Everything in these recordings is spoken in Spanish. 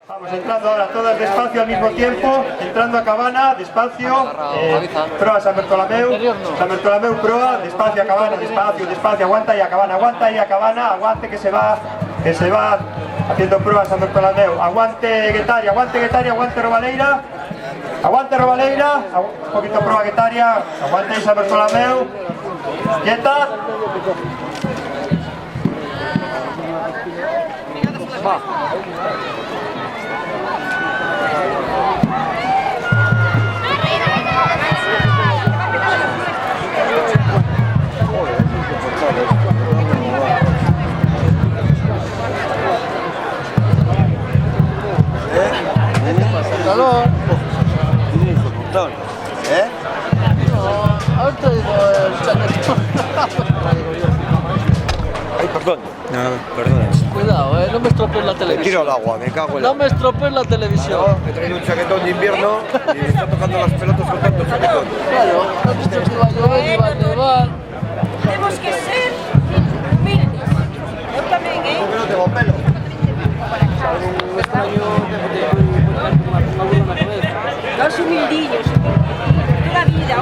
Vamos entrando ahora todas despacio al mismo tiempo, entrando a cabana, despacio, proa San Bartolomeu proa, despacio a cabana, despacio, aguanta y a cabana, aguante que se va haciendo proa San Bartolomeu, aguante Guetaria, aguante Robaleira, un poquito proa Guetaria, aguante San Bartolomeu, quieta. Va. Calor. Tienes un montón. No, ahorita digo el chalecón. Ay, perdón. No, perdón. Cuidado, no me estropees la Me televisión. tiro al agua, me cago en la... No me estropees la televisión. No, he traído un chaquetón de invierno y me está tocando las pelotas con tanto chaquetón. Claro, has visto que iba a llover, iba a nevar. Tenemos que ser humildes. Yo también, ¿eh? Yo no tengo pelo. Los humildillos, toda la vida,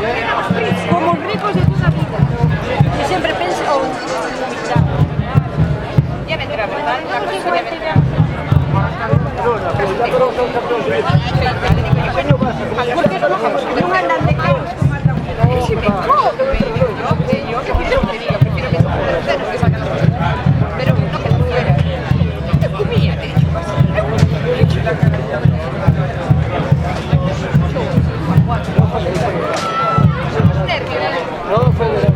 como ricos de toda la vida. Yo siempre pienso, ya vendrá, ¿verdad? La cosa ya vendrá. Porque no andan de caos como andan ustedes. Si me jodo, yo que prefiero que diga, prefiero que se pueda que sacan los pero no que lo fuera. Te comía, te he dicho, No, Federer.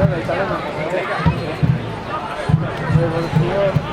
Bueno, italiano. Revolución.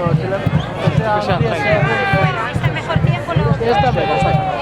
pero que sea 10 segundos. Bueno, este mejor tiempo lo... Esta me la saca.